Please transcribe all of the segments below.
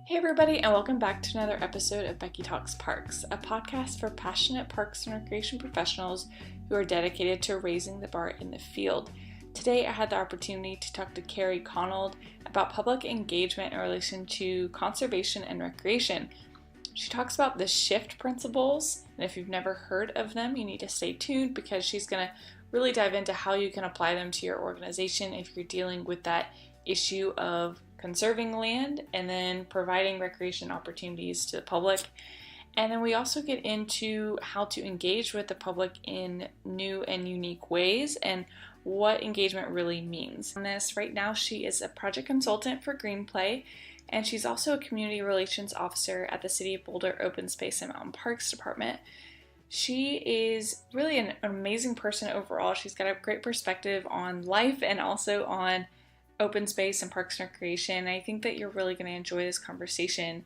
Hey everybody, and welcome back to another episode of Becky Talks Parks, a podcast for passionate parks and recreation professionals who are dedicated to raising the bar in the field. Today I had the opportunity to talk to Keri Konold about public engagement in relation to conservation and recreation. She talks about the shift principles, and if you've never heard of them, you need to stay tuned because she's going to really dive into how you can apply them to your organization if you're dealing with that issue of conserving land and then providing recreation opportunities to the public. And then we also get into how to engage with the public in new and unique ways and what engagement really means. On this, right now she is a project consultant for GreenPlay, and she's also a community relations officer at the City of Boulder Open Space and Mountain Parks Department. She is really an amazing person overall. She's got a great perspective on life and also on open space and parks and recreation. I think that you're really going to enjoy this conversation.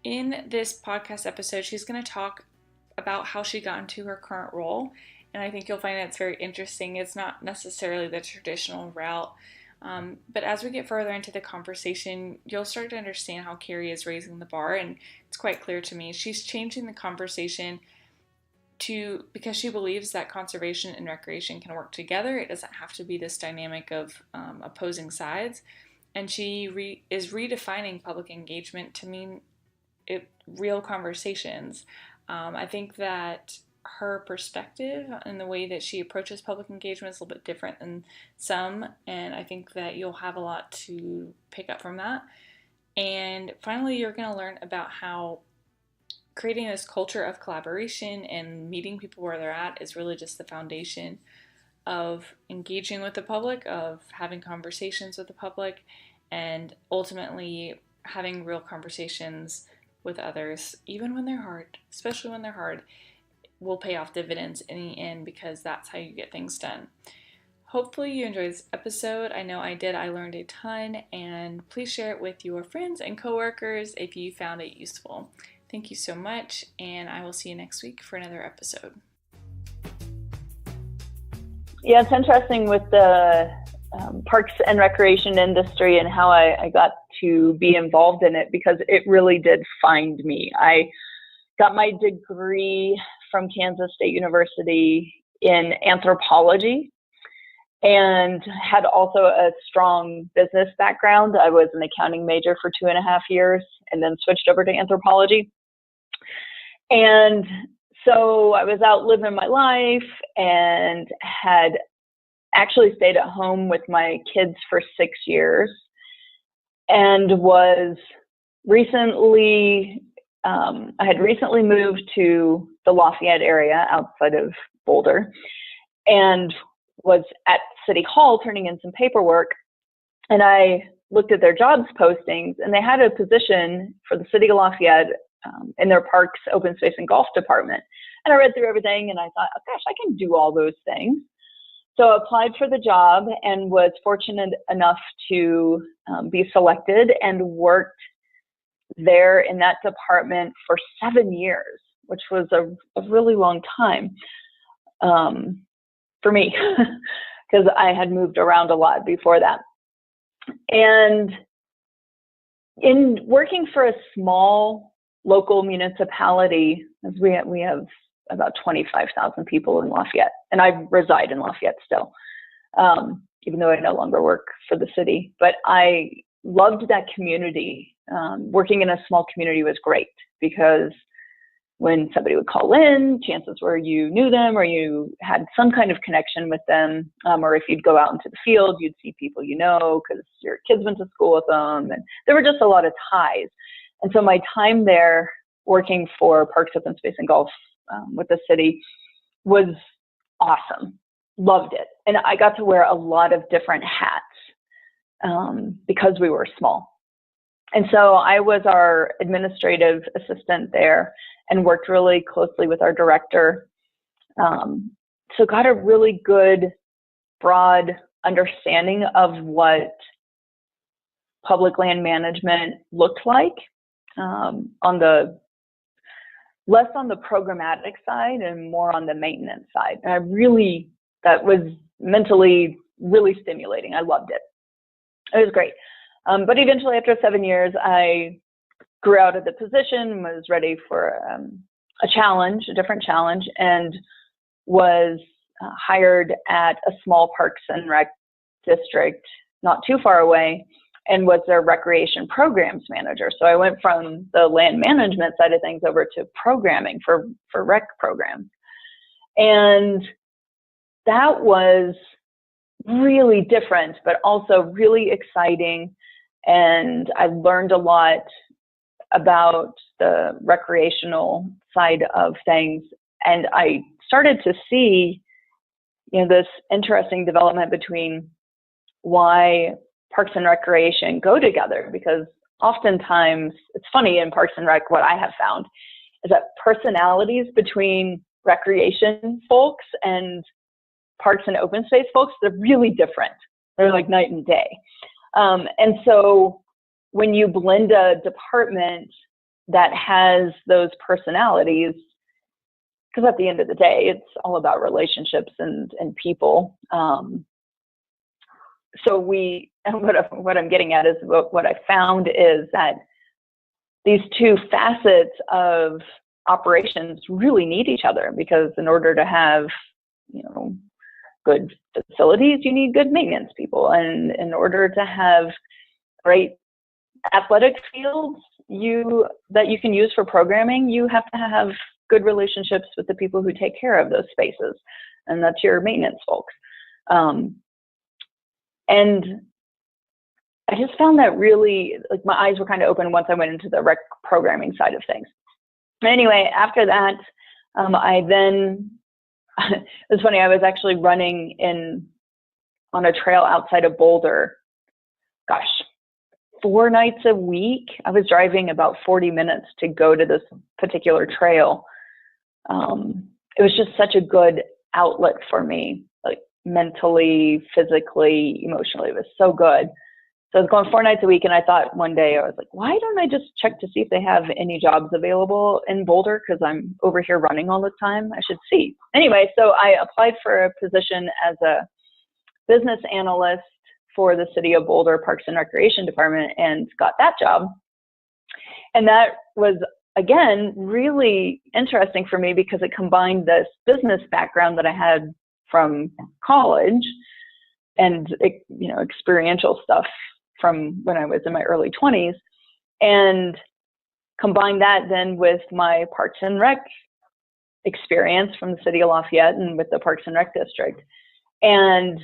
In this podcast episode, she's going to talk about how she got into her current role, and I think you'll find that it's very interesting. It's not necessarily the traditional route, but as we get further into the conversation, you'll start to understand how Keri is raising the bar, and it's quite clear to me. She's changing the conversation because she believes that conservation and recreation can work together. It doesn't have to be this dynamic of opposing sides. And she is redefining public engagement to mean real conversations. I think that her perspective and the way that she approaches public engagement is a little bit different than some, and I think that you'll have a lot to pick up from that. And finally, you're going to learn about how creating this culture of collaboration and meeting people where they're at is really just the foundation of engaging with the public, of having conversations with the public, and ultimately having real conversations with others, even when they're hard, especially when they're hard, will pay off dividends in the end because that's how you get things done. Hopefully you enjoyed this episode. I know I did. I learned a ton, and please share it with your friends and coworkers if you found it useful. Thank you so much, and I will see you next week for another episode. Yeah, it's interesting with the parks and recreation industry and how I got to be involved in it because it really did find me. I got my degree from Kansas State University in anthropology and had also a strong business background. I was an accounting major for 2.5 years and then switched over to anthropology. And so I was out living my life and had actually stayed at home with my kids for 6 years and was recently, I had recently moved to the Lafayette area outside of Boulder and was at City Hall turning in some paperwork. And I looked at their jobs postings, and they had a position for the City of Lafayette in their parks, open space, and golf department. And I read through everything, and I thought, oh, gosh, I can do all those things. So I applied for the job and was fortunate enough to be selected and worked there in that department for 7 years, which was a really long time for me because I had moved around a lot before that. And in working for a small local municipality, as we have about 25,000 people in Lafayette, and I reside in Lafayette still, even though I no longer work for the city. But I loved that community. Working in a small community was great because when somebody would call in, chances were you knew them or you had some kind of connection with them, or if you'd go out into the field, you'd see people you know because your kids went to school with them, and there were just a lot of ties. And so my time there working for Parks, Open Space, and Golf with the city was awesome. Loved it. And I got to wear a lot of different hats because we were small. And so I was our administrative assistant there and worked really closely with our director. So got a really good, broad understanding of what public land management looked like. Less on the programmatic side and more on the maintenance side. And that was mentally really stimulating. I loved it. It was great. But eventually after 7 years, I grew out of the position, was ready for a challenge, a different challenge, and was hired at a small Parks and Rec district not too far away, and was their recreation programs manager. So I went from the land management side of things over to programming for rec programs. And that was really different, but also really exciting. And I learned a lot about the recreational side of things. And I started to see, this interesting development between why Parks and Recreation go together, because oftentimes, it's funny in Parks and Rec, what I have found is that personalities between recreation folks and parks and open space folks, they're really different. They're like night and day. And so when you blend a department that has those personalities, because at the end of the day, it's all about relationships and people. So what I'm getting at is what I found is that these two facets of operations really need each other, because in order to have, good facilities, you need good maintenance people. And in order to have great athletic fields that you can use for programming, you have to have good relationships with the people who take care of those spaces. And that's your maintenance folks. And I just found that really, like, my eyes were kind of open once I went into the rec programming side of things. Anyway, after that, it was funny, I was actually running on a trail outside of Boulder, 4 nights a week. I was driving about 40 minutes to go to this particular trail. It was just such a good outlet for me, like mentally, physically, emotionally. It was so good. So I was going 4 nights a week, and I thought one day, I was like, why don't I just check to see if they have any jobs available in Boulder, because I'm over here running all the time. I should see. Anyway, so I applied for a position as a business analyst for the City of Boulder Parks and Recreation Department, and got that job. And that was, again, really interesting for me, because it combined this business background that I had from college and, experiential stuff from when I was in my early 20s, and combine that then with my Parks and Rec experience from the City of Lafayette and with the Parks and Rec District, and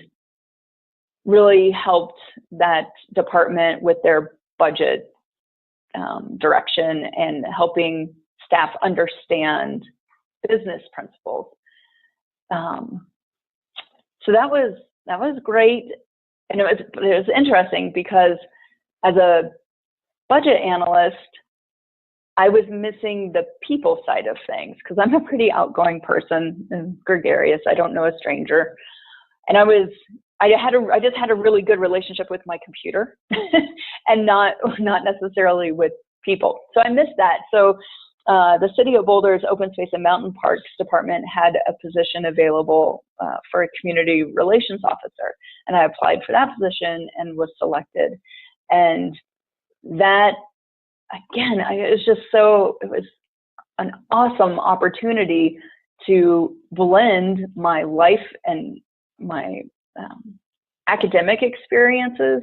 really helped that department with their budget direction and helping staff understand business principles. So that was great. And it was interesting, because as a budget analyst, I was missing the people side of things, because I'm a pretty outgoing person and gregarious. I don't know a stranger. And I just had a really good relationship with my computer and not necessarily with people. So I missed that. So the City of Boulder's Open Space and Mountain Parks Department had a position available for a community relations officer. And I applied for that position and was selected. And that, again, it was an awesome opportunity to blend my life and my academic experiences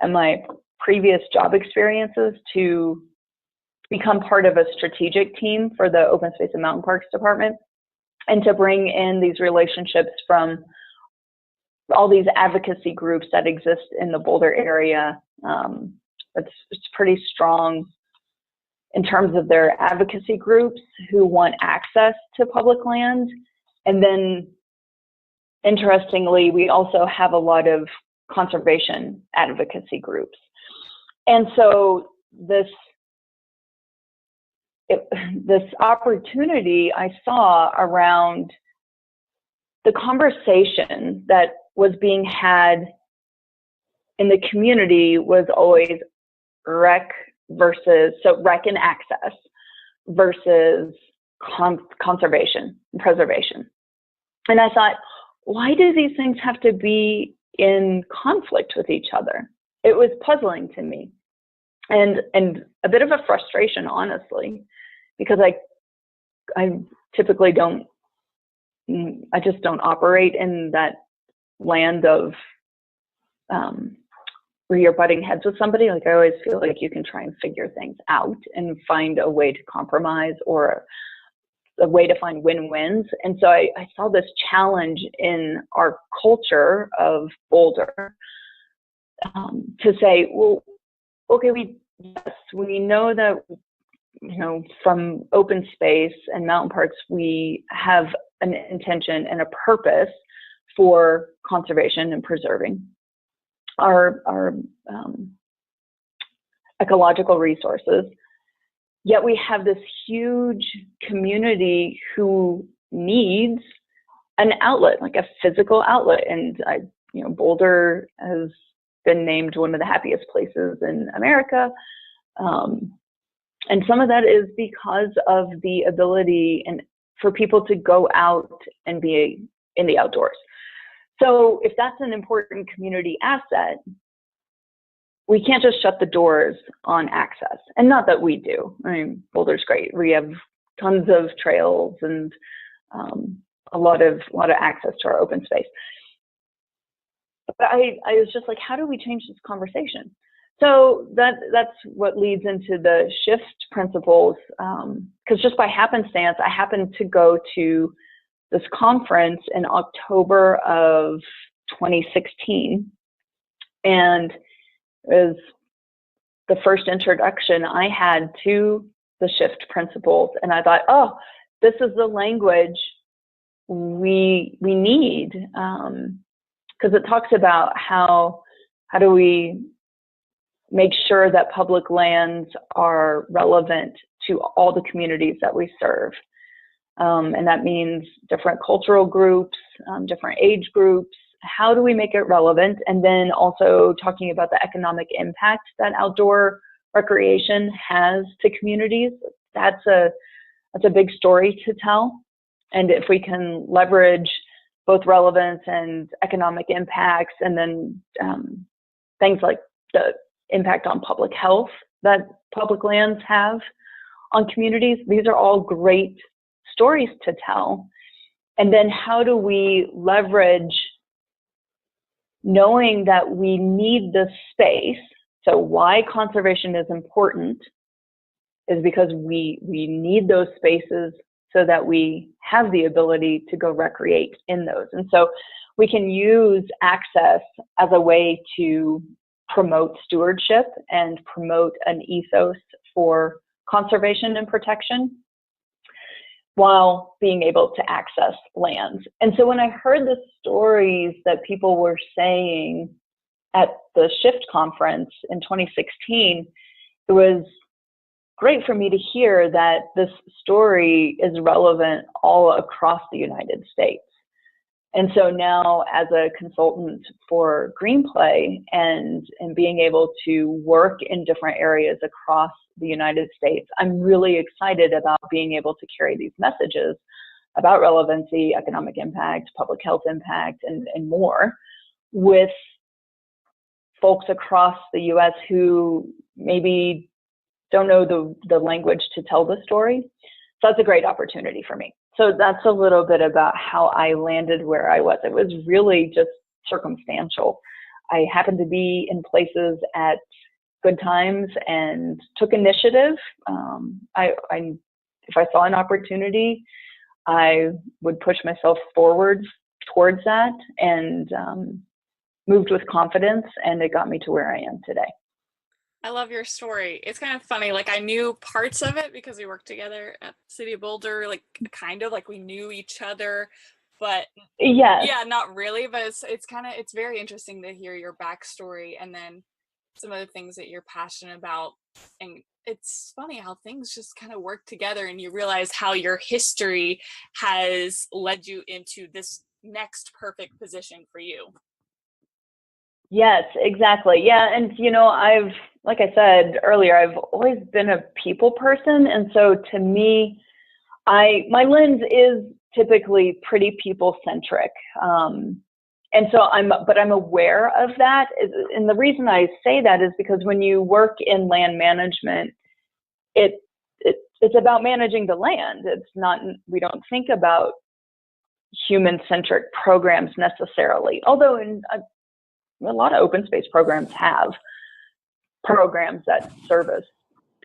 and my previous job experiences to become part of a strategic team for the Open Space and Mountain Parks Department, and to bring in these relationships from all these advocacy groups that exist in the Boulder area. It's pretty strong in terms of their advocacy groups who want access to public land. And then, interestingly, we also have a lot of conservation advocacy groups. And so this opportunity I saw around the conversation that was being had in the community was always rec and access versus conservation and preservation. And I thought, why do these things have to be in conflict with each other? It was puzzling to me. and a bit of a frustration, honestly, because I typically I just don't operate in that land of where you're butting heads with somebody. Like, I always feel like you can try and figure things out and find a way to compromise or a way to find win-wins. And so I saw this challenge in our culture of Boulder to say, well, okay, we know that, from open space and mountain parks, we have an intention and a purpose for conservation and preserving our ecological resources. Yet we have this huge community who needs an outlet, like a physical outlet. And Boulder has been named one of the happiest places in America. And some of that is because of the ability and for people to go out and be in the outdoors. So if that's an important community asset, we can't just shut the doors on access. And not that we do. I mean, Boulder's great. We have tons of trails and a lot of access to our open space. But I was just like, how do we change this conversation? So that's what leads into the shift principles. Because just by happenstance, I happened to go to this conference in October of 2016, and it was the first introduction I had to the shift principles. And I thought, oh, this is the language we need, because it talks about how do we make sure that public lands are relevant to all the communities that we serve. And that means different cultural groups, different age groups. How do we make it relevant? And then also talking about the economic impact that outdoor recreation has to communities. That's a big story to tell. And if we can leverage both relevance and economic impacts, and then things like the impact on public health that public lands have on communities, these are all great stories to tell. And then how do we leverage knowing that we need this space? So why conservation is important is because we need those spaces so that we have the ability to go recreate in those. And so we can use access as a way to promote stewardship and promote an ethos for conservation and protection while being able to access lands. And so when I heard the stories that people were saying at the Shift conference in 2016, it was great for me to hear that this story is relevant all across the United States. And so now, as a consultant for GreenPlay and being able to work in different areas across the United States, I'm really excited about being able to carry these messages about relevancy, economic impact, public health impact, and more with folks across the US who maybe don't know the language to tell the story. So that's a great opportunity for me. So that's a little bit about how I landed where I was. It was really just circumstantial. I happened to be in places at good times and took initiative. If I saw an opportunity, I would push myself forward towards that and moved with confidence, and it got me to where I am today. I love your story. It's kind of funny. Like, I knew parts of it because we worked together at City of Boulder, like kind of like we knew each other, but yeah, not really. But it's very interesting to hear your backstory and then some of the things that you're passionate about. And it's funny how things just kind of work together and you realize how your history has led you into this next perfect position for you. Yes, exactly. Yeah. And, like I said earlier, I've always been a people person. And so to me, my lens is typically pretty people centric. And so I'm aware of that. And the reason I say that is because when you work in land management, it's about managing the land. It's not, we don't think about human-centric programs necessarily, although in a lot of open space programs have programs that service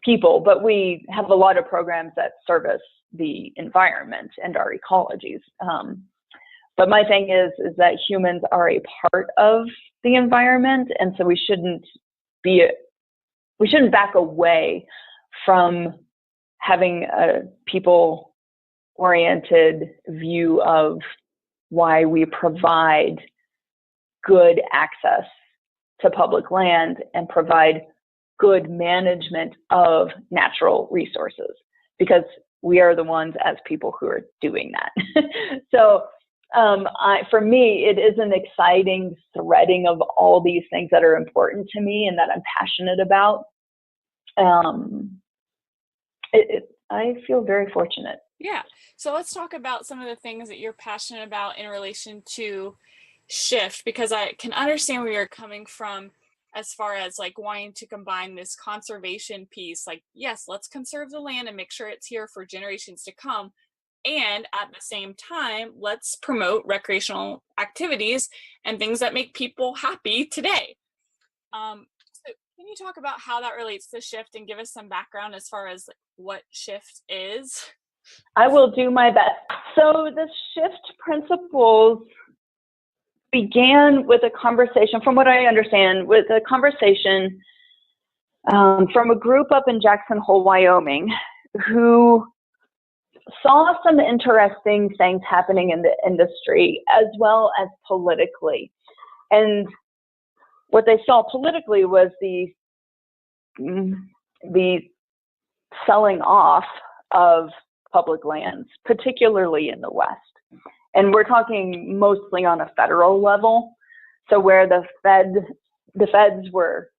people, but we have a lot of programs that service the environment and our ecologies. But my thing is that humans are a part of the environment, and so we shouldn't back away from having a people-oriented view of why we provide good access to public land and provide good management of natural resources, because we are the ones as people who are doing that. So for me, it is an exciting threading of all these things that are important to me and that I'm passionate about. I feel very fortunate. Yeah. So let's talk about some of the things that you're passionate about in relation to shift, because I can understand where you're coming from as far as like wanting to combine this conservation piece. Like, yes, let's conserve the land and make sure it's here for generations to come. And at the same time, let's promote recreational activities and things that make people happy today. So can you talk about how that relates to shift and give us some background as far as what shift is? I will do my best. So the shift principles began with a conversation, from what I understand, with a conversation from a group up in Jackson Hole, Wyoming, who saw some interesting things happening in the industry as well as politically. And what they saw politically was the selling off of public lands, particularly in the West. And we're talking mostly on a federal level. So where the feds were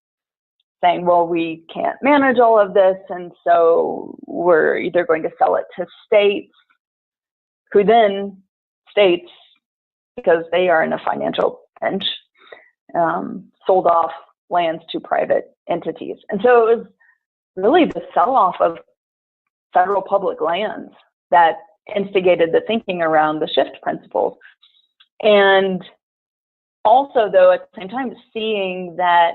saying, well, we can't manage all of this, and so we're either going to sell it to states, who then states, because they are in a financial pinch, sold off lands to private entities. And so it was really the sell-off of federal public lands that instigated the thinking around the shift principles. And also, though, at the same time, seeing that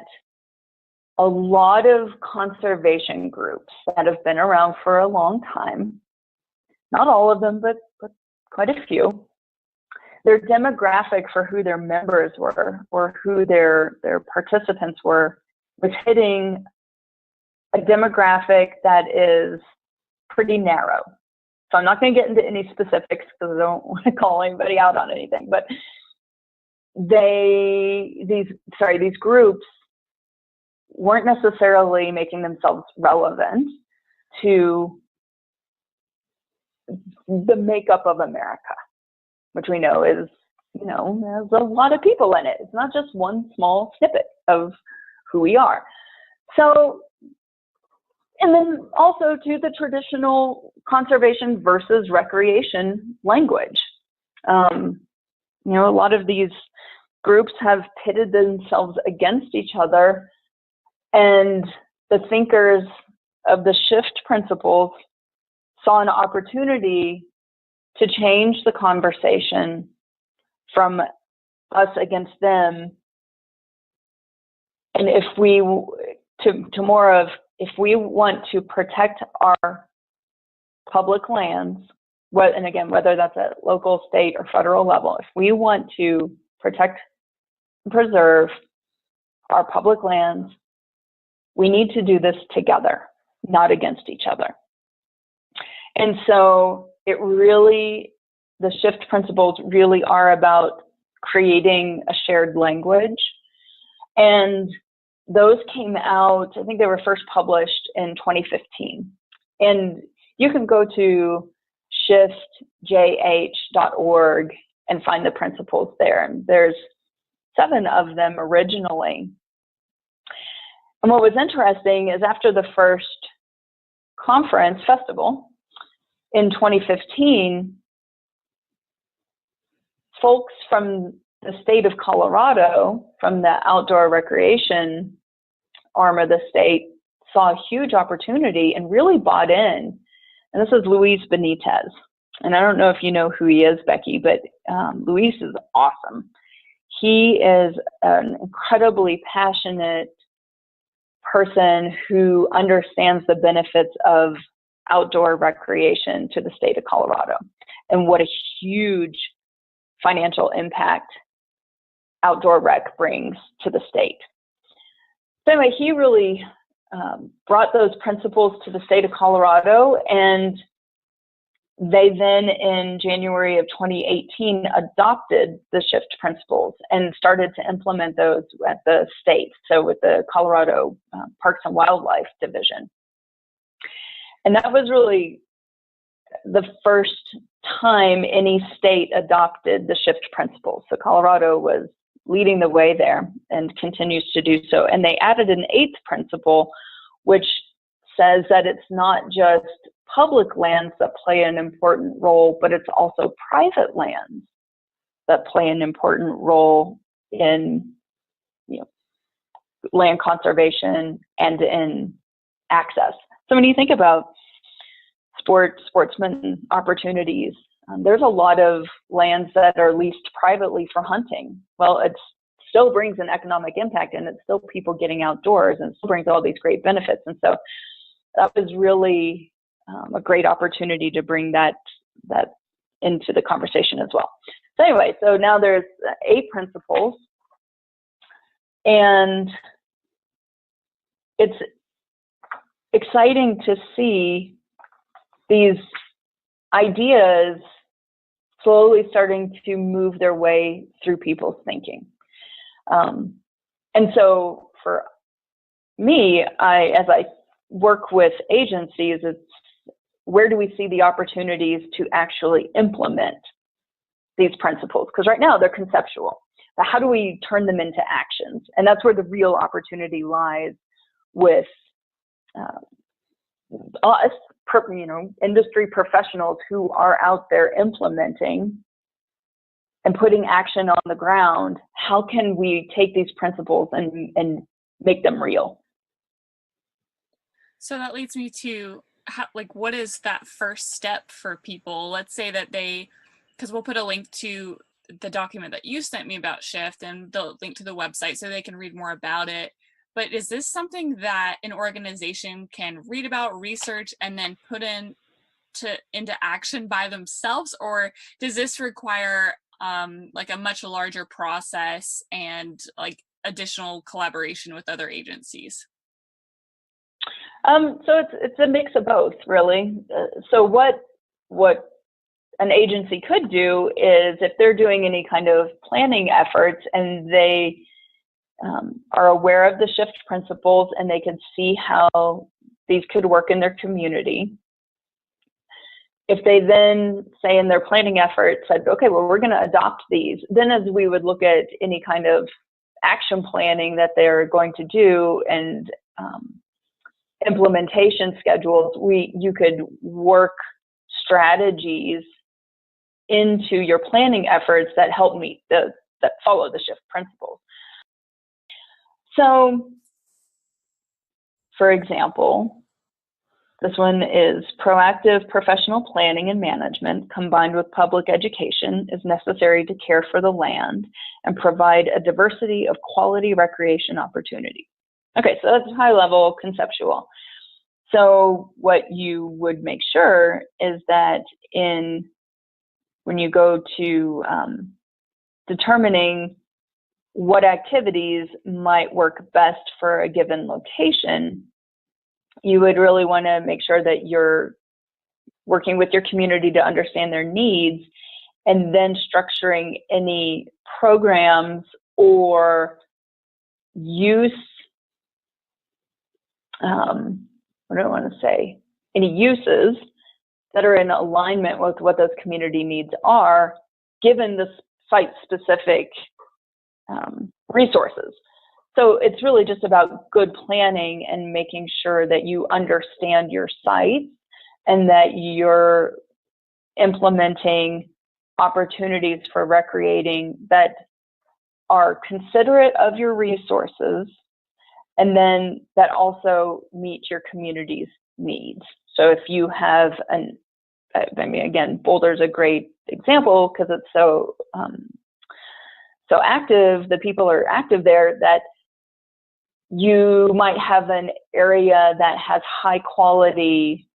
a lot of conservation groups that have been around for a long time, not all of them, but quite a few, their demographic for who their members were or who their participants were was hitting a demographic that is pretty narrow. So I'm not going to get into any specifics because I don't want to call anybody out on anything, but these groups weren't necessarily making themselves relevant to the makeup of America, which we know is, has a lot of people in it. It's not just one small snippet of who we are. So, and then also to the traditional conservation versus recreation language. A lot of these groups have pitted themselves against each other, and the thinkers of the shift principles saw an opportunity to change the conversation from us against them, and if we want to protect our public lands, and again, whether that's at local, state, or federal level, if we want to protect and preserve our public lands, we need to do this together, not against each other. And so the shift principles really are about creating a shared language. And those came out, I think they were first published in 2015. And you can go to shiftjh.org and find the principles there. And there's 7 of them originally. And what was interesting is after the first festival in 2015, folks from the state of Colorado, from the outdoor recreation arm of the state, saw a huge opportunity and really bought in. And this is Luis Benitez. And I don't know if you know who he is, Becky, but Luis is awesome. He is an incredibly passionate person who understands the benefits of outdoor recreation to the state of Colorado and what a huge financial impact outdoor rec brings to the state. So anyway, he really brought those principles to the state of Colorado, and they then in January of 2018 adopted the SHIFT principles and started to implement those at the state, so with the Colorado Parks and Wildlife Division. And that was really the first time any state adopted the SHIFT principles. So Colorado was leading the way there and continues to do so. And they added an 8th principle, which says that it's not just public lands that play an important role, but it's also private lands that play an important role in, land conservation and in access. So when you think about sportsman opportunities, there's a lot of lands that are leased privately for hunting. Well, it still brings an economic impact, and it's still people getting outdoors, and it still brings all these great benefits. And so that was really a great opportunity to bring that into the conversation as well. So anyway, so now there's 8 principles, and it's exciting to see these ideas slowly starting to move their way through people's thinking. And so for me, as I work with agencies, it's where do we see the opportunities to actually implement these principles? Because right now they're conceptual, but how do we turn them into actions? And that's where the real opportunity lies with us, industry professionals who are out there implementing and putting action on the ground. How can we take these principles and make them real? So that leads me to what is that first step for people? Let's say that because we'll put a link to the document that you sent me about SHIFT and the link to the website so they can read more about it. But is this something that an organization can read about, research, and then put into action by themselves? Or does this require a much larger process and additional collaboration with other agencies? So it's a mix of both, really. So what an agency could do is, if they're doing any kind of planning efforts and they are aware of the SHIFT principles and they can see how these could work in their community, if they then say in their planning effort said, okay, well, we're going to adopt these, then as we would look at any kind of action planning that they're going to do and implementation schedules, you could work strategies into your planning efforts that help meet that follow the SHIFT principles. So, for example, this one is proactive professional planning and management combined with public education is necessary to care for the land and provide a diversity of quality recreation opportunity. Okay, so that's high level conceptual. So what you would make sure is that when you go to determining what activities might work best for a given location, you would really want to make sure that you're working with your community to understand their needs, and then structuring any programs or any uses that are in alignment with what those community needs are, given the site-specific resources. So it's really just about good planning and making sure that you understand your site and that you're implementing opportunities for recreating that are considerate of your resources, and then that also meet your community's needs. So if you have again, Boulder's a great example because it's so active, the people are active there, that you might have an area that has high quality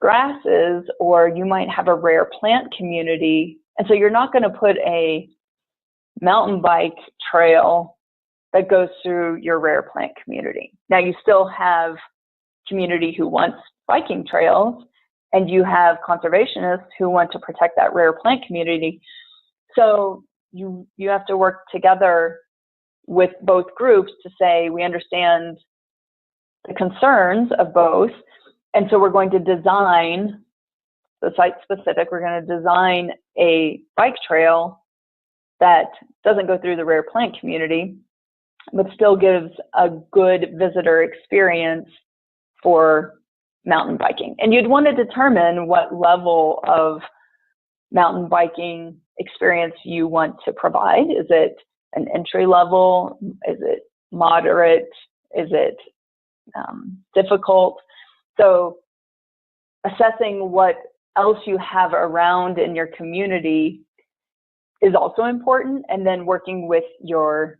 grasses, or you might have a rare plant community. And so you're not going to put a mountain bike trail that goes through your rare plant community. Now you still have community who wants biking trails, and you have conservationists who want to protect that rare plant community. So you have to work together with both groups to say, we understand the concerns of both, and so we're going to design the site specific. We're going to design a bike trail that doesn't go through the rare plant community, but still gives a good visitor experience for mountain biking. And you'd want to determine what level of mountain biking experience you want to provide. Is it an entry level? Is it moderate? Is it difficult? So assessing what else you have around in your community is also important, and then working with your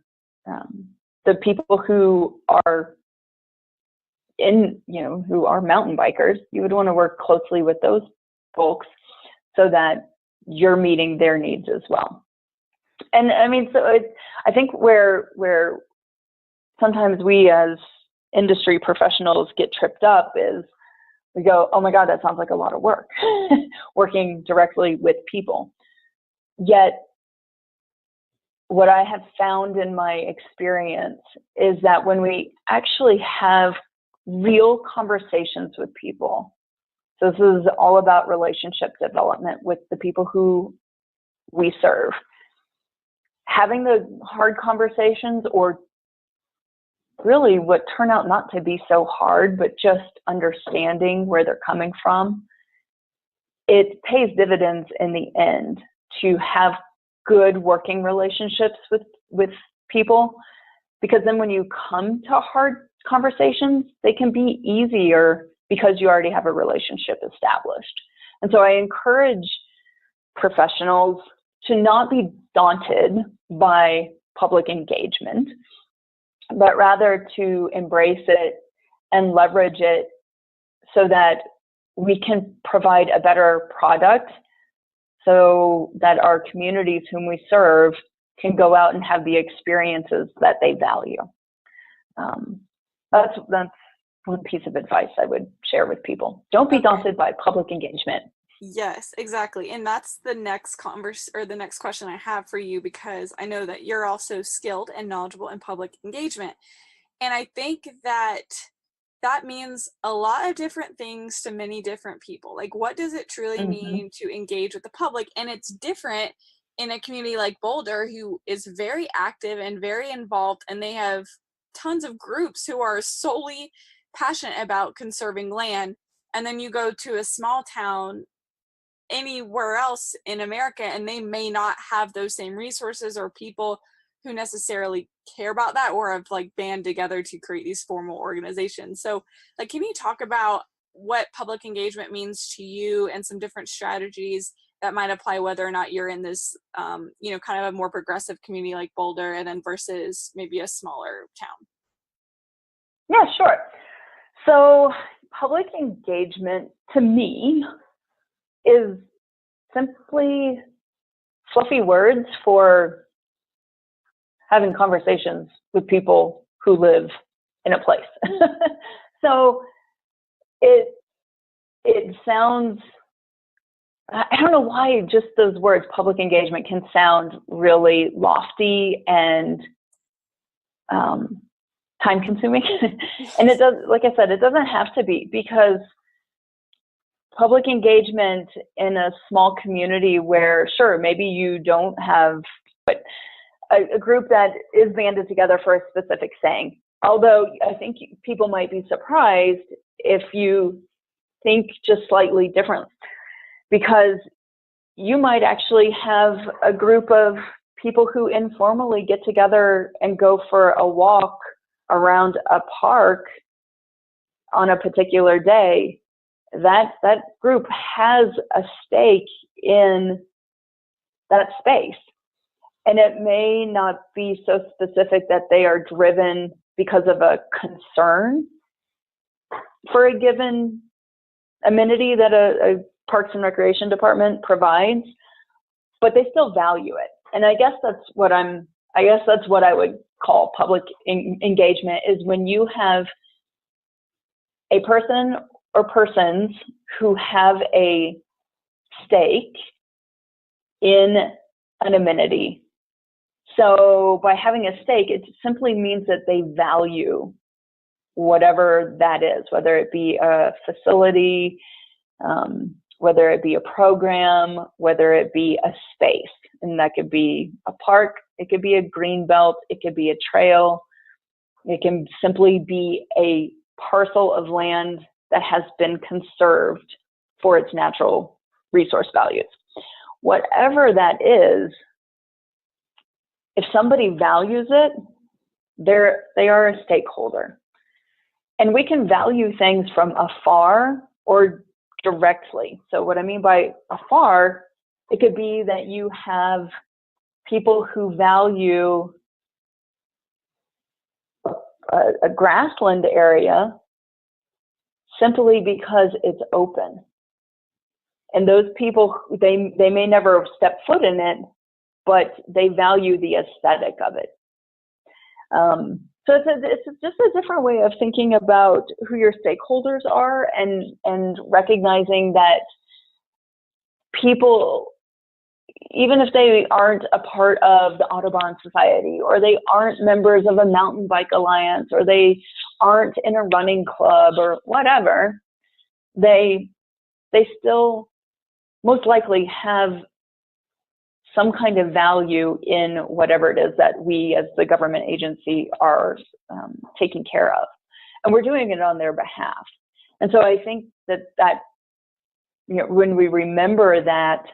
the people who are who are mountain bikers. You would want to work closely with those folks so that you're meeting their needs as well. And I mean, so I think where sometimes we as industry professionals get tripped up is we go, oh my God, that sounds like a lot of work, working directly with people. Yet, what I have found in my experience is that when we actually have real conversations with people, so this is all about relationship development with the people who we serve, having the hard conversations, or really what turn out not to be so hard, but just understanding where they're coming from, it pays dividends in the end to have good working relationships with people, because then when you come to hard conversations, they can be easier because you already have a relationship established. And so I encourage professionals to not be daunted by public engagement, but rather to embrace it and leverage it so that we can provide a better product, so that our communities whom we serve can go out and have the experiences that they value. That's one piece of advice I would share with people. Don't be daunted by public engagement. Yes, exactly. And that's the next the next question I have for you, because I know that you're also skilled and knowledgeable in public engagement. And I think that means a lot of different things to many different people. Like, what does it truly mean to engage with the public? And it's different in a community like Boulder, who is very active and very involved, and they have tons of groups who are solely passionate about conserving land. And then you go to a small town anywhere else in America, and they may not have those same resources or people who necessarily care about that, or have like band together to create these formal organizations. So like, can you talk about what public engagement means to you and some different strategies that might apply whether or not you're in this, kind of a more progressive community like Boulder, and then versus maybe a smaller town? Yeah, sure. So public engagement to me is simply fluffy words for having conversations with people who live in a place. So it sounds, I don't know why just those words, public engagement, can sound really lofty and time consuming. And it does, like I said, it doesn't have to be, because public engagement in a small community where, sure, maybe you don't have a group that is banded together for a specific thing. Although I think people might be surprised if you think just slightly different, because you might actually have a group of people who informally get together and go for a walk around a park on a particular day, that group has a stake in that space. And it may not be so specific that they are driven because of a concern for a given amenity that a Parks and Recreation Department provides, but they still value it. And I guess that's what I would call public engagement, is when you have a person or persons who have a stake in an amenity. So by having a stake, it simply means that they value whatever that is, whether it be a facility, whether it be a program, whether it be a space. And that could be a park, it could be a green belt, it could be a trail, it can simply be a parcel of land that has been conserved for its natural resource values. Whatever that is, if somebody values it, they are a stakeholder. And we can value things from afar or directly. So what I mean by afar, it could be that you have people who value a grassland area simply because it's open. And those people, they may never step foot in it, but they value the aesthetic of it. So it's just a different way of thinking about who your stakeholders are, and recognizing that people, even if they aren't a part of the Audubon Society, or they aren't members of a mountain bike alliance, or they aren't in a running club or whatever, they still most likely have some kind of value in whatever it is that we as the government agency are taking care of. And we're doing it on their behalf. And so I think that when we remember that,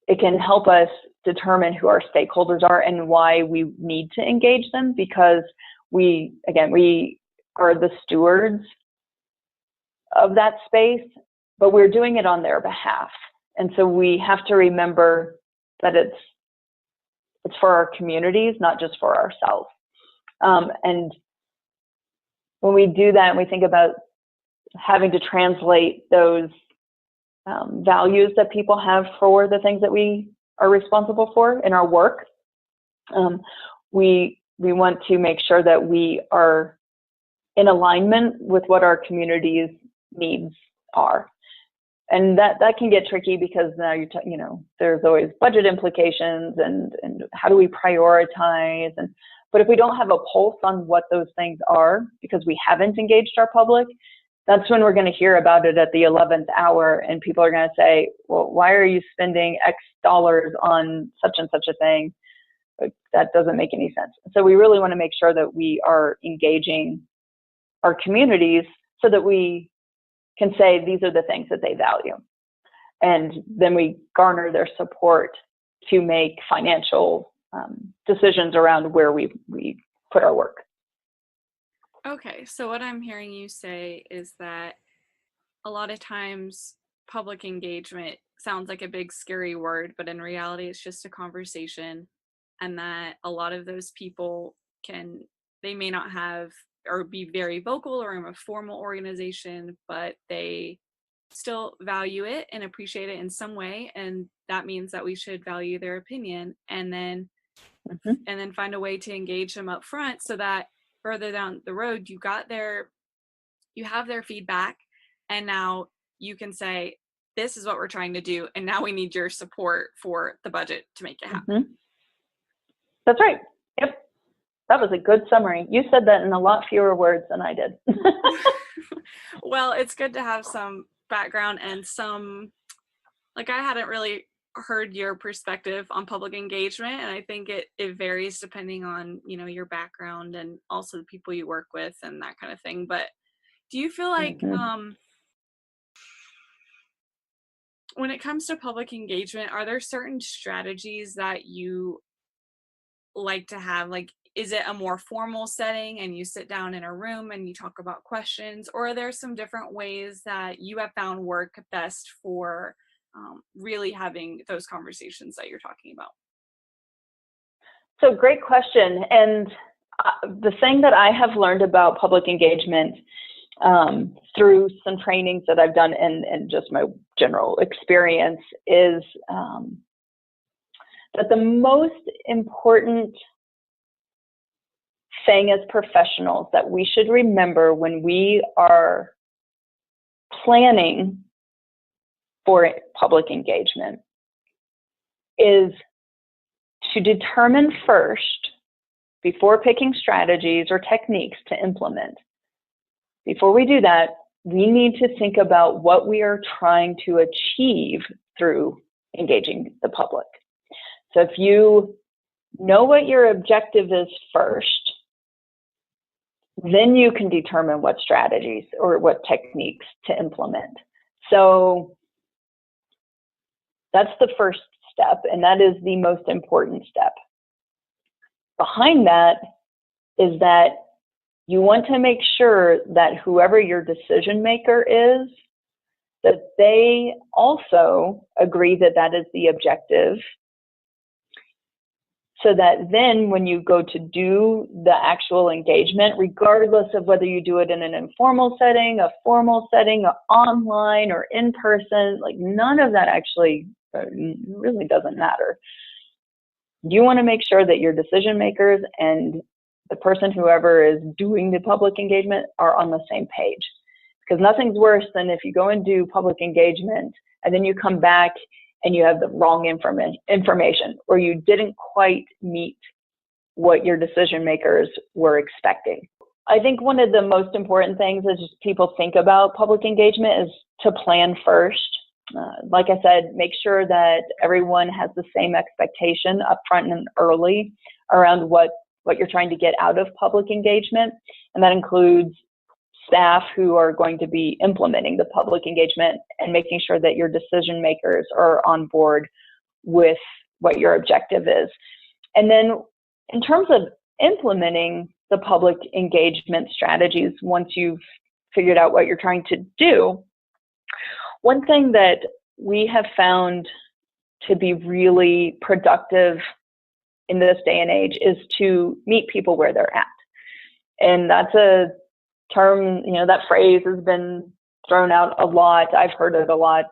it can help us determine who our stakeholders are and why we need to engage them, because we are the stewards of that space, but we're doing it on their behalf. And so we have to remember that it's for our communities, not just for ourselves. And when we do that, and we think about having to translate those values that people have for the things that we are responsible for in our work, we want to make sure that we are in alignment with what our community's needs are. And that can get tricky, because now there's always budget implications and how do we prioritize, but if we don't have a pulse on what those things are, because we haven't engaged our public, that's when we're going to hear about it at the 11th hour, and people are going to say, well, why are you spending X dollars on such and such a thing? That doesn't make any sense. So we really want to make sure that we are engaging our communities so that we can say these are the things that they value. And then we garner their support to make financial decisions around where we put our work. Okay, so what I'm hearing you say is that a lot of times public engagement sounds like a big scary word, but in reality it's just a conversation, and that a lot of those people they may not have or be very vocal or in a formal organization, but they still value it and appreciate it in some way, and that means that we should value their opinion, and then find a way to engage them up front, so that further down the road you have their feedback, and now you can say, this is what we're trying to do, and now we need your support for the budget to make it happen. That's right. Yep. That was a good summary. You said that in a lot fewer words than I did. Well, it's good to have some background and I hadn't really heard your perspective on public engagement, and I think it varies depending on, your background and also the people you work with and that kind of thing. But do you feel like when it comes to public engagement, are there certain strategies that you like to have? Like, is it a more formal setting and you sit down in a room and you talk about questions, or are there some different ways that you have found work best for really having those conversations that you're talking about? So great question. And the thing that I have learned about public engagement through some trainings that I've done and just my general experience is that the most important thing as professionals that we should remember when we are planning for public engagement is to determine first, before picking strategies or techniques to implement. Before we do that, we need to think about what we are trying to achieve through engaging the public. So if you know what your objective is first, then you can determine what strategies or what techniques to implement. So that's the first step, and that is the most important step. Behind that is that you want to make sure that whoever your decision maker is, that they also agree that that is the objective, so that then when you go to do the actual engagement, regardless of whether you do it in an informal setting, a formal setting, online or in person, like none of that actually really doesn't matter. You want to make sure that your decision makers and the person, whoever is doing the public engagement, are on the same page. Because nothing's worse than if you go and do public engagement and then you come back and you have the wrong information, or you didn't quite meet what your decision makers were expecting. I think one of the most important things as people think about public engagement is to plan first. Like I said, make sure that everyone has the same expectation upfront and early around what you're trying to get out of public engagement. And that includes staff who are going to be implementing the public engagement and making sure that your decision makers are on board with what your objective is. And then in terms of implementing the public engagement strategies, once you've figured out what you're trying to do, one thing that we have found to be really productive in this day and age is to meet people where they're at. And that's a term, that phrase has been thrown out a lot. I've heard it a lot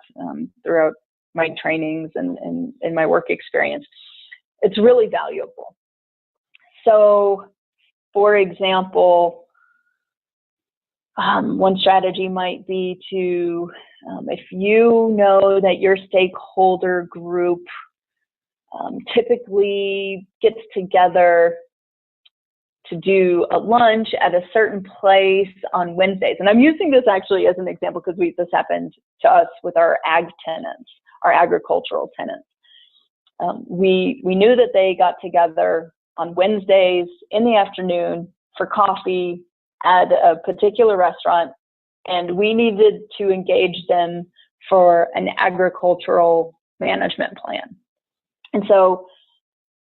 throughout my trainings and in my work experience. It's really valuable. So, for example, one strategy might be to, if you know that your stakeholder group typically gets together to do a lunch at a certain place on Wednesdays. And I'm using this actually as an example because this happened to us with our ag tenants, our agricultural tenants. We knew that they got together on Wednesdays in the afternoon for coffee at a particular restaurant, and we needed to engage them for an agricultural management plan. And so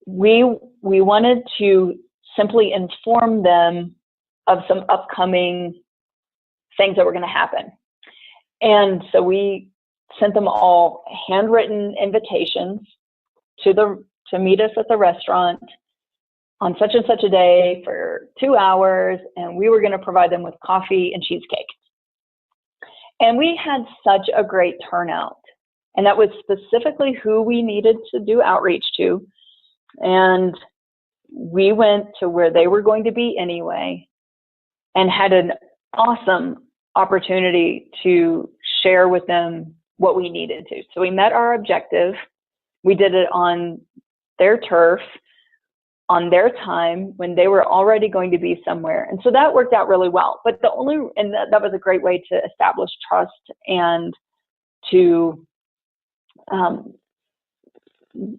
we wanted to simply inform them of some upcoming things that were going to happen. And so we sent them all handwritten invitations to meet us at the restaurant on such and such a day for 2 hours, and we were going to provide them with coffee and cheesecake. And we had such a great turnout. And that was specifically who we needed to do outreach to. And we went to where they were going to be anyway and had an awesome opportunity to share with them what we needed to. So we met our objective. We did it on their turf, on their time, when they were already going to be somewhere. And so that worked out really well. But that was a great way to establish trust and to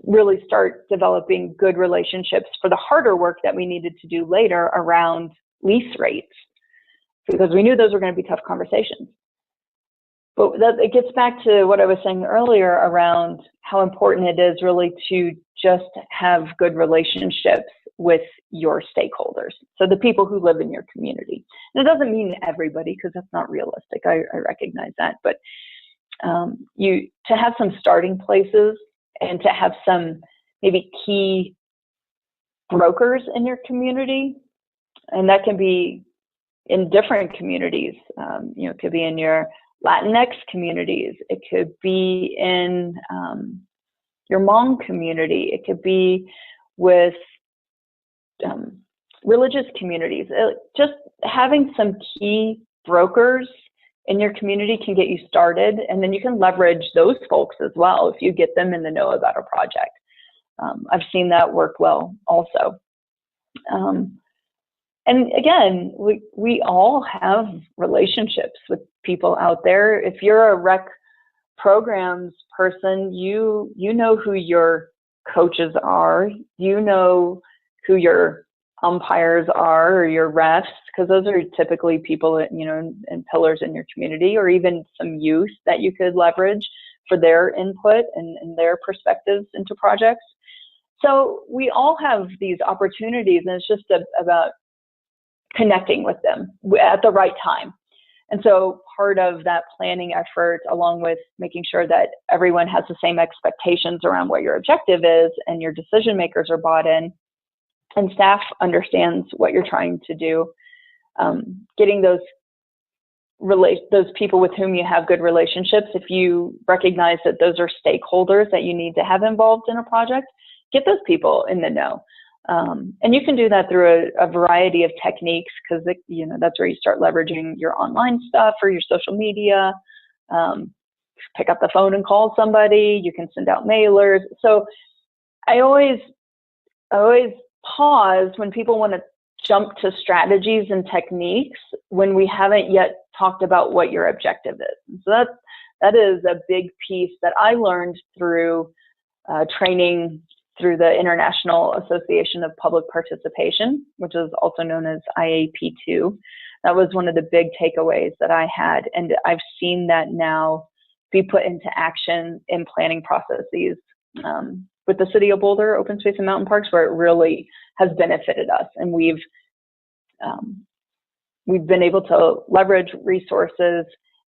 really start developing good relationships for the harder work that we needed to do later around lease rates, because we knew those were going to be tough conversations. But it gets back to what I was saying earlier around how important it is really to just have good relationships with your stakeholders. So the people who live in your community. And it doesn't mean everybody, because that's not realistic. I recognize that. But to have some starting places and to have some maybe key brokers in your community, and that can be in different communities. It could be in your Latinx communities. It could be in your Hmong community. It could be with religious communities. Just having some key brokers in your community can get you started, and then you can leverage those folks as well if you get them in the know about a project. I've seen that work well also. And again, we all have relationships with people out there. If you're a rec programs person, you know who your coaches are, you know who your umpires are, or your refs, because those are typically people that, and pillars in your community, or even some youth that you could leverage for their input and their perspectives into projects. So we all have these opportunities, and it's just about connecting with them at the right time. And so part of that planning effort, along with making sure that everyone has the same expectations around what your objective is and your decision makers are bought in and staff understands what you're trying to do, getting those people with whom you have good relationships, if you recognize that those are stakeholders that you need to have involved in a project, get those people in the know. And you can do that through a variety of techniques, because that's where you start leveraging your online stuff or your social media. Pick up the phone and call somebody. You can send out mailers. So I always pause when people want to jump to strategies and techniques when we haven't yet talked about what your objective is. And so that is a big piece that I learned through training through the International Association of Public Participation, which is also known as IAP2. That was one of the big takeaways that I had, and I've seen that now be put into action in planning processes with the City of Boulder, Open Space and Mountain Parks, where it really has benefited us, and we've been able to leverage resources,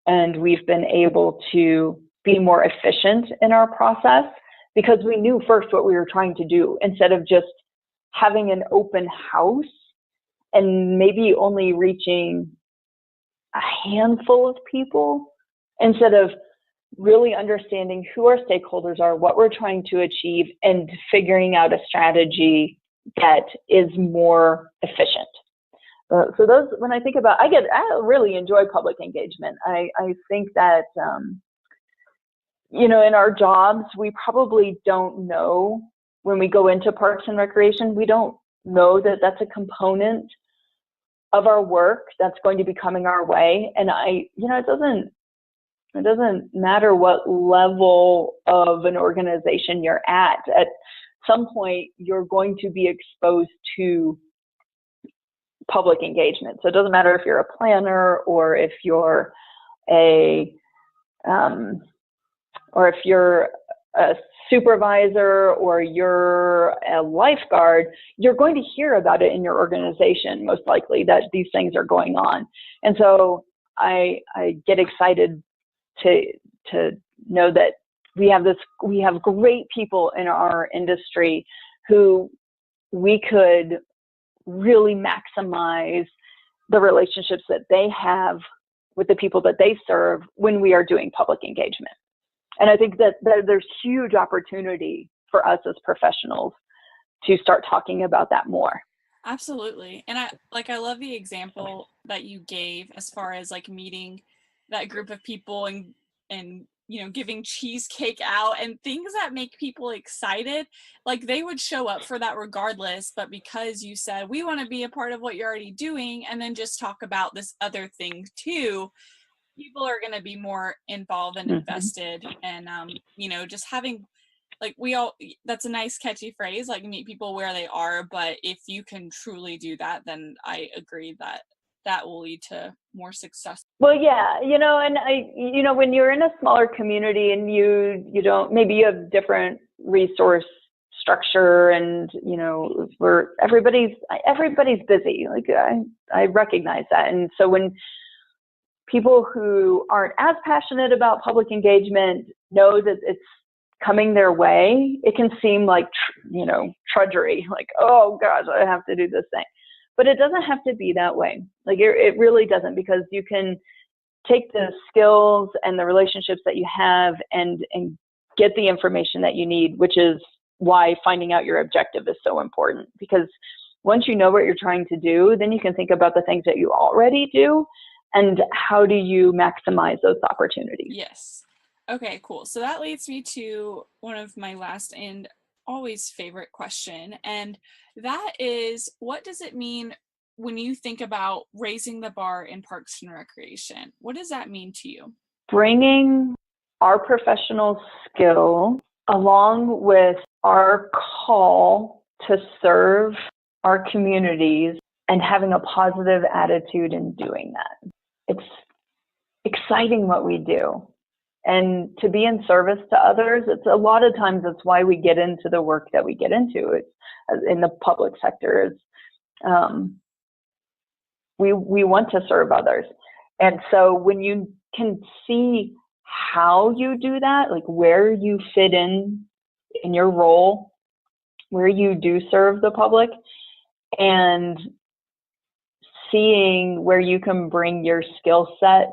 and we've been able to be more efficient in our process, because we knew first what we were trying to do, instead of just having an open house and maybe only reaching a handful of people, instead of really understanding who our stakeholders are, what we're trying to achieve, and figuring out a strategy that is more efficient. So those, when I think about, I really enjoy public engagement. I think that, in our jobs, we probably don't know when we go into parks and recreation, we don't know that that's a component of our work that's going to be coming our way. And it doesn't matter what level of an organization you're at some point, you're going to be exposed to public engagement. So it doesn't matter if you're a planner, or if you're a supervisor, or you're a lifeguard, you're going to hear about it in your organization, most likely, that these things are going on. And so I get excited to know that we have great people in our industry who we could really maximize the relationships that they have with the people that they serve when we are doing public engagement. And I think that there's huge opportunity for us as professionals to start talking about that more. Absolutely. And I love the example that you gave as far as like meeting that group of people and giving cheesecake out and things that make people excited. Like, they would show up for that regardless, but because you said, we want to be a part of what you're already doing, and then just talk about this other thing too, people are going to be more involved and invested. And just having, like, that's a nice catchy phrase, like, meet people where they are, but if you can truly do that, then I agree that that will lead to more success. Well, yeah, and when you're in a smaller community and you don't, maybe you have different resource structure and, where everybody's busy. Like I recognize that. And so when people who aren't as passionate about public engagement know that it's coming their way, it can seem like, trudgery, like, oh gosh, I have to do this thing. But it doesn't have to be that way. Like it really doesn't, because you can take the skills and the relationships that you have and get the information that you need, which is why finding out your objective is so important. Because once you know what you're trying to do, then you can think about the things that you already do and how do you maximize those opportunities. Yes. Okay, cool. So that leads me to one of my last and always favorite question. And that is, what does it mean when you think about raising the bar in parks and recreation? What does that mean to you? Bringing our professional skill along with our call to serve our communities and having a positive attitude in doing that. It's exciting what we do. And to be in service to others, it's a lot of times that's why we get into the work that we get into. It's in the public sector. We want to serve others. And so when you can see how you do that, like where you fit in your role, where you do serve the public, and seeing where you can bring your skill set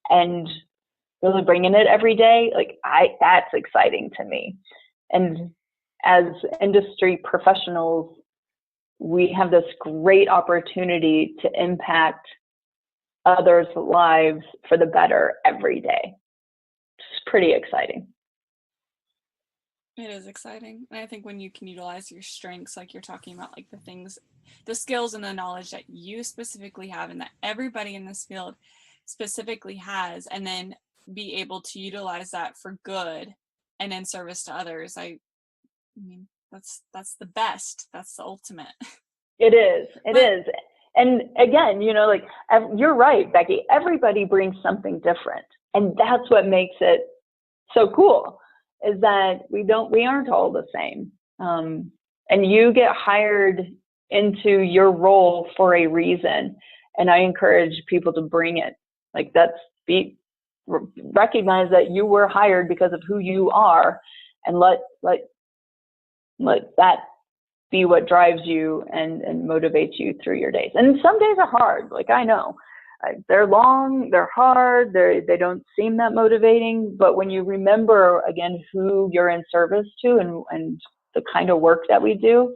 and really bringing it every day, that's exciting to me. And as industry professionals, we have this great opportunity to impact others' lives for the better every day. It's pretty exciting. It is exciting. And I think when you can utilize your strengths, like you're talking about, like the skills and the knowledge that you specifically have and that everybody in this field specifically has, and then be able to utilize that for good and in service to others. I mean, that's the best. That's the ultimate. It is. It is. And again, you're right, Becky. Everybody brings something different. And that's what makes it so cool, is that we aren't all the same. And you get hired into your role for a reason. And I encourage people to bring it. Recognize that you were hired because of who you are, and let that be what drives you and motivates you through your days. And some days are hard. Like I know they're long, they're hard, they don't seem that motivating. But when you remember again who you're in service to and the kind of work that we do,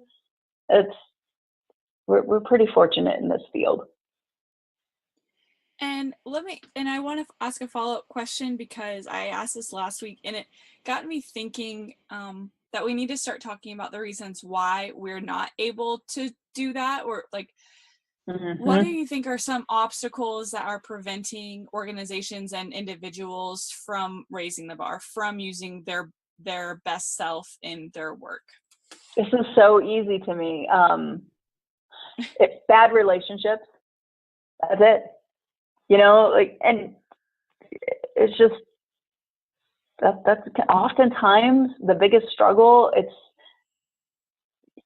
we're pretty fortunate in this field. And I want to ask a follow-up question, because I asked this last week and it got me thinking that we need to start talking about the reasons why we're not able to do that, or what do you think are some obstacles that are preventing organizations and individuals from raising the bar, from using their best self in their work? This is so easy to me. It's bad relationships. That's it. And it's just, that's oftentimes the biggest struggle. It's,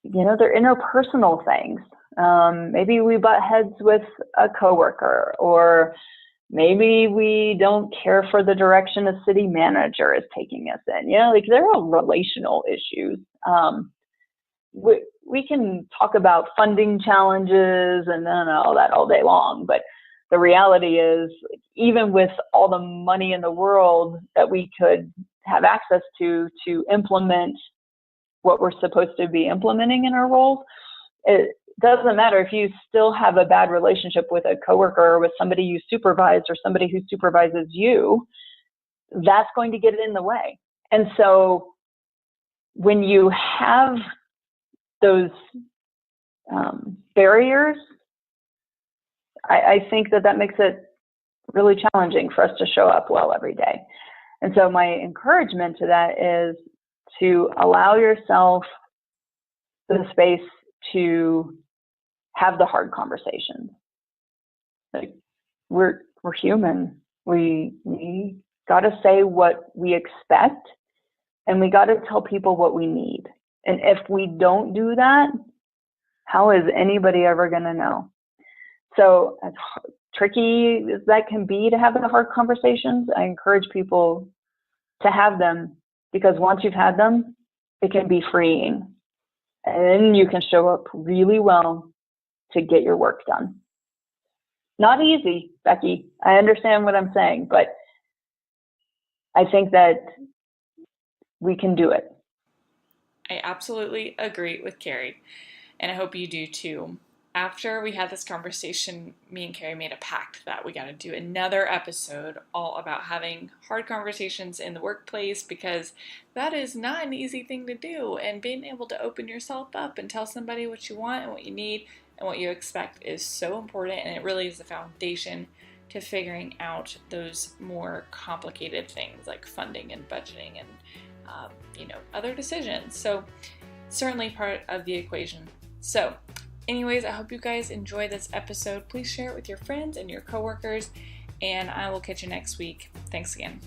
they're interpersonal things. Maybe we butt heads with a coworker, or maybe we don't care for the direction a city manager is taking us in. There are relational issues. We can talk about funding challenges and then all that all day long, but the reality is, even with all the money in the world that we could have access to implement what we're supposed to be implementing in our roles, it doesn't matter if you still have a bad relationship with a coworker or with somebody you supervise or somebody who supervises you. That's going to get in the way. And so when you have those barriers, I think that makes it really challenging for us to show up well every day. And so my encouragement to that is to allow yourself the space to have the hard conversations. Like, we're human. We got to say what we expect, and we got to tell people what we need. And if we don't do that, how is anybody ever going to know? So as tricky as that can be to have the hard conversations, I encourage people to have them, because once you've had them, it can be freeing. And then you can show up really well to get your work done. Not easy, Becky. I understand what I'm saying, but I think that we can do it. I absolutely agree with Keri, and I hope you do too. After we had this conversation, me and Keri made a pact that we got to do another episode all about having hard conversations in the workplace, because that is not an easy thing to do. And being able to open yourself up and tell somebody what you want and what you need and what you expect is so important. And it really is the foundation to figuring out those more complicated things like funding and budgeting and other decisions. So certainly part of the equation. So anyways, I hope you guys enjoy this episode. Please share it with your friends and your coworkers, and I will catch you next week. Thanks again.